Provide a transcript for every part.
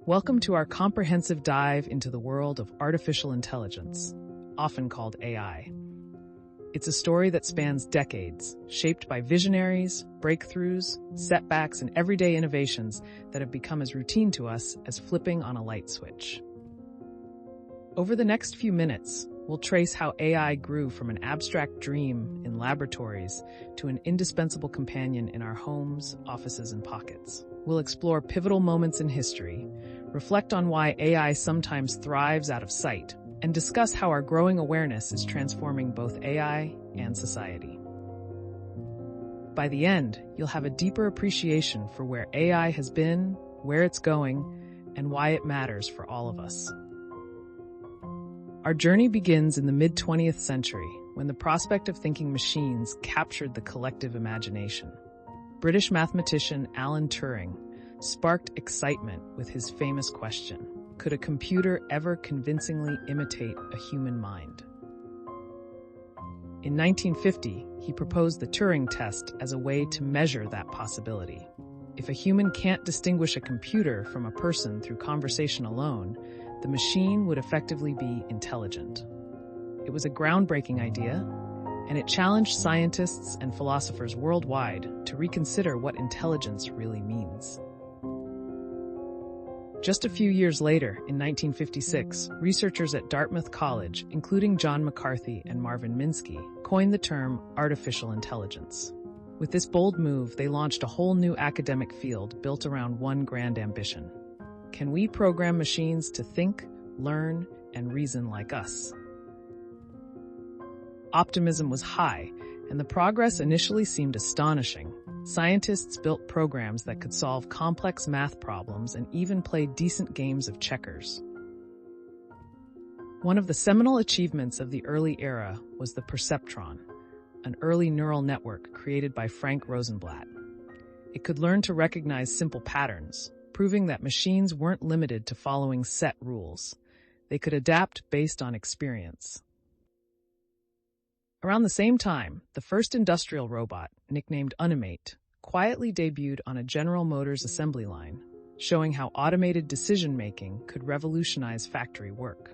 Welcome to our comprehensive dive into the world of artificial intelligence, often called AI. It's a story that spans decades, shaped by visionaries, breakthroughs, setbacks, and everyday innovations that have become as routine to us as flipping on a light switch. Over the next few minutes, we'll trace how AI grew from an abstract dream in laboratories to an indispensable companion in our homes, offices, and pockets. We'll explore pivotal moments in history, reflect on why AI sometimes thrives out of sight, and discuss how our growing awareness is transforming both AI and society. By the end, you'll have a deeper appreciation for where AI has been, where it's going, and why it matters for all of us. Our journey begins in the mid-20th century, when the prospect of thinking machines captured the collective imagination. British mathematician Alan Turing sparked excitement with his famous question: could a computer ever convincingly imitate a human mind? In 1950, he proposed the Turing test as a way to measure that possibility. If a human can't distinguish a computer from a person through conversation alone, the machine would effectively be intelligent. It was a groundbreaking idea, and it challenged scientists and philosophers worldwide to reconsider what intelligence really means. Just a few years later, in 1956, researchers at Dartmouth College, including John McCarthy and Marvin Minsky, coined the term artificial intelligence. With this bold move, they launched a whole new academic field built around one grand ambition: can we program machines to think, learn, and reason like us? Optimism was high, and the progress initially seemed astonishing. Scientists built programs that could solve complex math problems and even play decent games of checkers. One of the seminal achievements of the early era was the perceptron, an early neural network created by Frank Rosenblatt. It could learn to recognize simple patterns, proving that machines weren't limited to following set rules. They could adapt based on experience. Around the same time, the first industrial robot, nicknamed Unimate, quietly debuted on a General Motors assembly line, showing how automated decision-making could revolutionize factory work.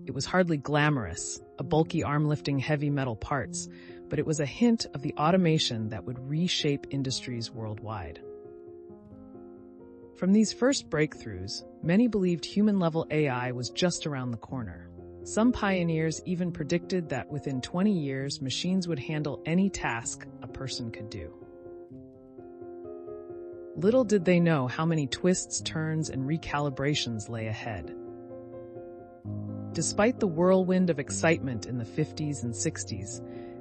It was hardly glamorous, a bulky arm lifting heavy metal parts, but it was a hint of the automation that would reshape industries worldwide. From these first breakthroughs, many believed human-level AI was just around the corner. Some pioneers even predicted that within 20 years, machines would handle any task a person could do. Little did they know how many twists, turns, and recalibrations lay ahead. Despite the whirlwind of excitement in the 50s and 60s,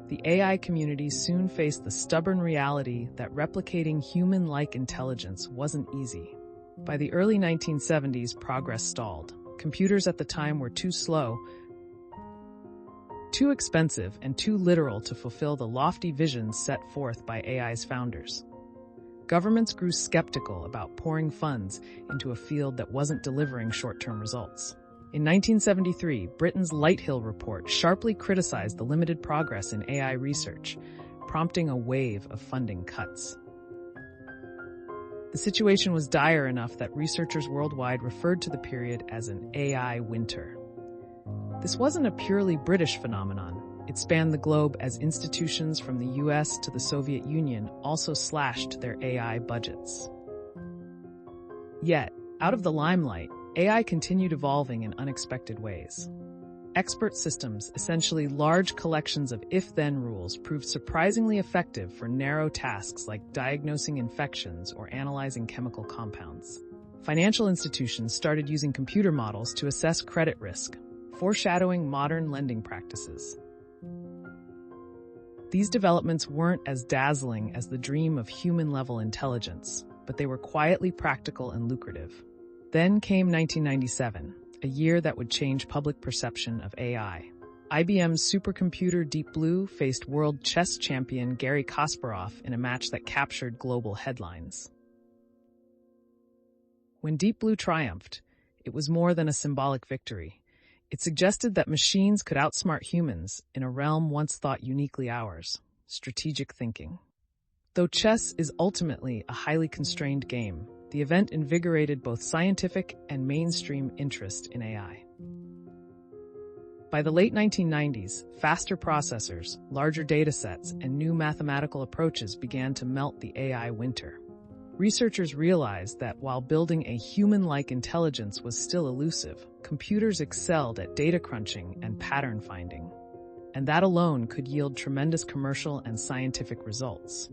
the AI community soon faced the stubborn reality that replicating human-like intelligence wasn't easy. By the early 1970s, progress stalled. Computers at the time were too slow, too expensive, and too literal to fulfill the lofty visions set forth by AI's founders. Governments grew skeptical about pouring funds into a field that wasn't delivering short-term results. In 1973, Britain's Lighthill report sharply criticized the limited progress in AI research, prompting a wave of funding cuts. The situation was dire enough that researchers worldwide referred to the period as an AI winter. This wasn't a purely British phenomenon. It spanned the globe as institutions from the US to the Soviet Union also slashed their AI budgets. Yet, out of the limelight, AI continued evolving in unexpected ways. Expert systems, essentially large collections of if-then rules, proved surprisingly effective for narrow tasks like diagnosing infections or analyzing chemical compounds. Financial institutions started using computer models to assess credit risk, foreshadowing modern lending practices. These developments weren't as dazzling as the dream of human-level intelligence, but they were quietly practical and lucrative. Then came 1997. A year that would change public perception of AI. IBM's supercomputer Deep Blue faced world chess champion Garry Kasparov in a match that captured global headlines. When Deep Blue triumphed, it was more than a symbolic victory. It suggested that machines could outsmart humans in a realm once thought uniquely ours: strategic thinking. Though chess is ultimately a highly constrained game, the event invigorated both scientific and mainstream interest in AI. By the late 1990s, faster processors, larger datasets, and new mathematical approaches began to melt the AI winter. Researchers realized that while building a human-like intelligence was still elusive, computers excelled at data crunching and pattern finding. And that alone could yield tremendous commercial and scientific results.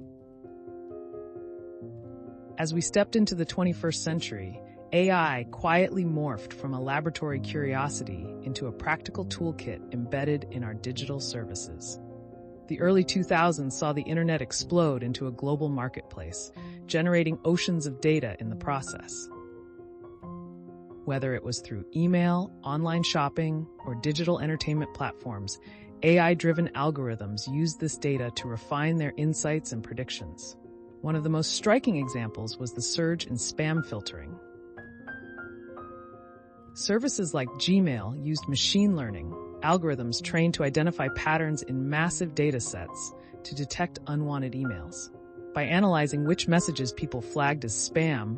As we stepped into the 21st century, AI quietly morphed from a laboratory curiosity into a practical toolkit embedded in our digital services. The early 2000s saw the internet explode into a global marketplace, generating oceans of data in the process. Whether it was through email, online shopping, or digital entertainment platforms, AI-driven algorithms used this data to refine their insights and predictions. One of the most striking examples was the surge in spam filtering. Services like Gmail used machine learning algorithms trained to identify patterns in massive data sets to detect unwanted emails. By analyzing which messages people flagged as spam,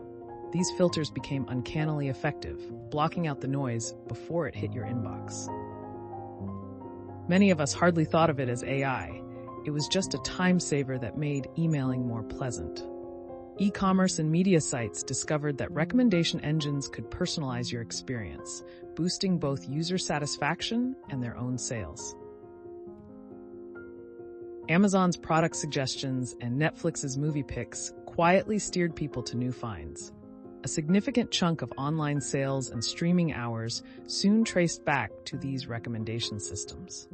these filters became uncannily effective, blocking out the noise before it hit your inbox. Many of us hardly thought of it as AI. It was just a time saver that made emailing more pleasant. E-commerce and media sites discovered that recommendation engines could personalize your experience, boosting both user satisfaction and their own sales. Amazon's product suggestions and Netflix's movie picks quietly steered people to new finds. A significant chunk of online sales and streaming hours soon traced back to these recommendation systems.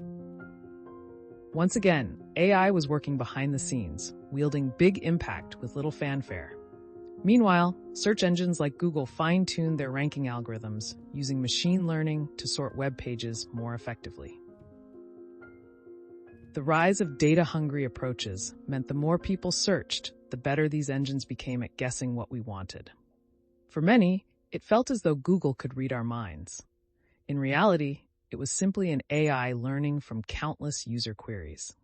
Once again, AI was working behind the scenes, wielding big impact with little fanfare. Meanwhile, search engines like Google fine-tuned their ranking algorithms, using machine learning to sort web pages more effectively. The rise of data-hungry approaches meant the more people searched, the better these engines became at guessing what we wanted. For many, it felt as though Google could read our minds. In reality, it was simply an AI learning from countless user queries.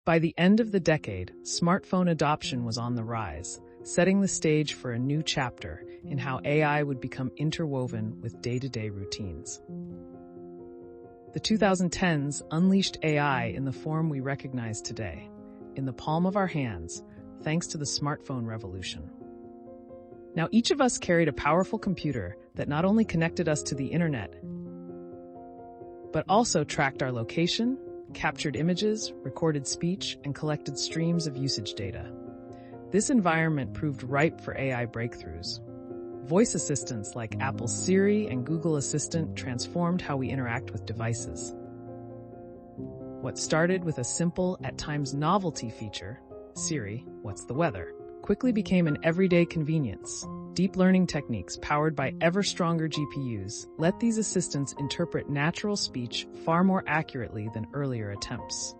By the end of the decade, smartphone adoption was on the rise, setting the stage for a new chapter in how AI would become interwoven with day-to-day routines. The 2010s unleashed AI in the form we recognize today, in the palm of our hands, thanks to the smartphone revolution. Now, each of us carried a powerful computer that not only connected us to the internet, but also tracked our location, captured images, recorded speech, and collected streams of usage data. This environment proved ripe for AI breakthroughs. Voice assistants like Apple's Siri and Google Assistant transformed how we interact with devices. What started with a simple, at times novelty feature, Siri, what's the weather, quickly became an everyday convenience. Deep learning techniques powered by ever-stronger GPUs let these assistants interpret natural speech far more accurately than earlier attempts.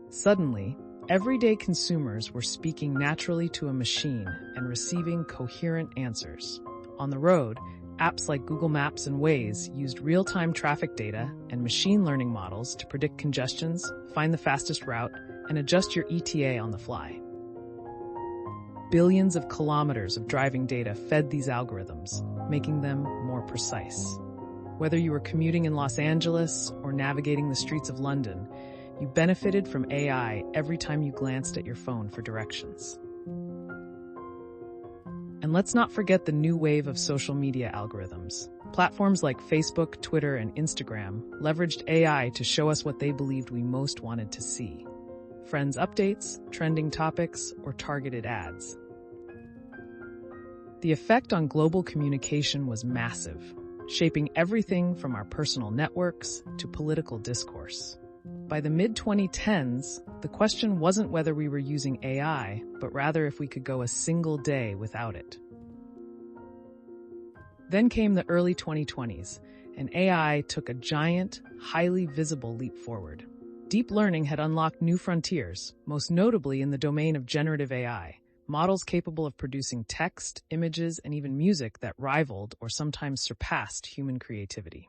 Suddenly, everyday consumers were speaking naturally to a machine and receiving coherent answers. On the road, apps like Google Maps and Waze used real-time traffic data and machine learning models to predict congestions, find the fastest route, and adjust your ETA on the fly. Billions of kilometers of driving data fed these algorithms, making them more precise. Whether you were commuting in Los Angeles or navigating the streets of London, you benefited from AI every time you glanced at your phone for directions. And let's not forget the new wave of social media algorithms. Platforms like Facebook, Twitter, and Instagram leveraged AI to show us what they believed we most wanted to see. Friends updates, trending topics, or targeted ads. The effect on global communication was massive, shaping everything from our personal networks to political discourse. By the mid-2010s, the question wasn't whether we were using AI, but rather if we could go a single day without it. Then came the early 2020s, and AI took a giant, highly visible leap forward. Deep learning had unlocked new frontiers, most notably in the domain of generative AI, models capable of producing text, images, and even music that rivaled or sometimes surpassed human creativity.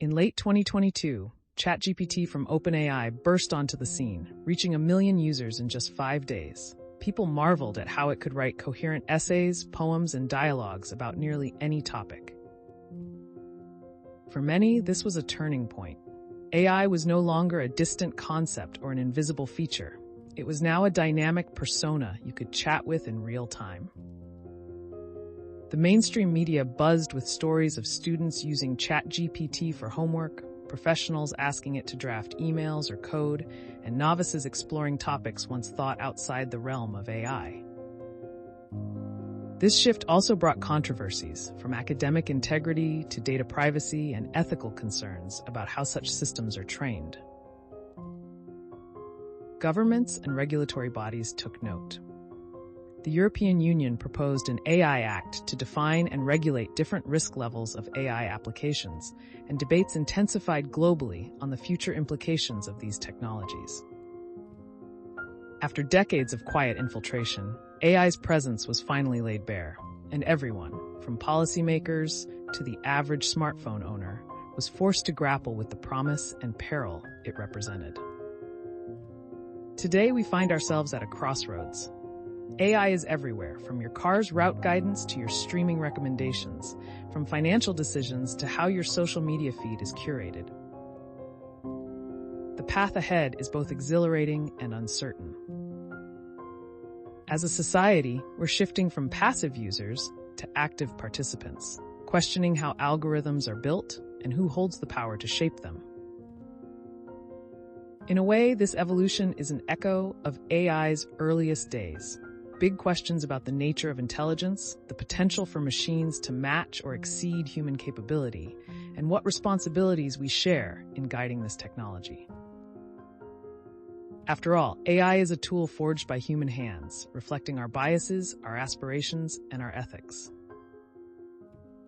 In late 2022, ChatGPT from OpenAI burst onto the scene, reaching 1 million users in just 5 days. People marveled at how it could write coherent essays, poems, and dialogues about nearly any topic. For many, this was a turning point. AI was no longer a distant concept or an invisible feature. It was now a dynamic persona you could chat with in real time. The mainstream media buzzed with stories of students using ChatGPT for homework, professionals asking it to draft emails or code, and novices exploring topics once thought outside the realm of AI. This shift also brought controversies, from academic integrity to data privacy and ethical concerns about how such systems are trained. Governments and regulatory bodies took note. The European Union proposed an AI Act to define and regulate different risk levels of AI applications, and debates intensified globally on the future implications of these technologies. After decades of quiet infiltration, AI's presence was finally laid bare, and everyone, from policymakers to the average smartphone owner, was forced to grapple with the promise and peril it represented. Today, we find ourselves at a crossroads. AI is everywhere, from your car's route guidance to your streaming recommendations, from financial decisions to how your social media feed is curated. The path ahead is both exhilarating and uncertain. As a society, we're shifting from passive users to active participants, questioning how algorithms are built and who holds the power to shape them. In a way, this evolution is an echo of AI's earliest days. Big questions about the nature of intelligence, the potential for machines to match or exceed human capability, and what responsibilities we share in guiding this technology. After all, AI is a tool forged by human hands, reflecting our biases, our aspirations, and our ethics.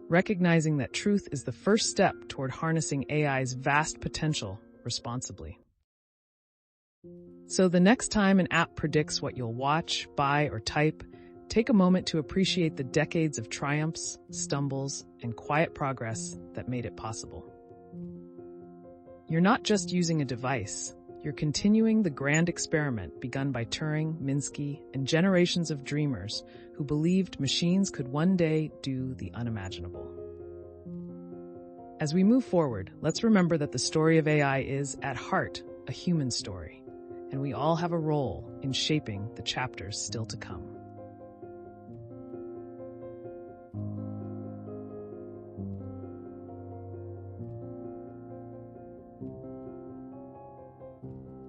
Recognizing that truth is the first step toward harnessing AI's vast potential responsibly. So the next time an app predicts what you'll watch, buy, or type, take a moment to appreciate the decades of triumphs, stumbles, and quiet progress that made it possible. You're not just using a device, you're continuing the grand experiment begun by Turing, Minsky, and generations of dreamers who believed machines could one day do the unimaginable. As we move forward, let's remember that the story of AI is, at heart, a human story, and we all have a role in shaping the chapters still to come.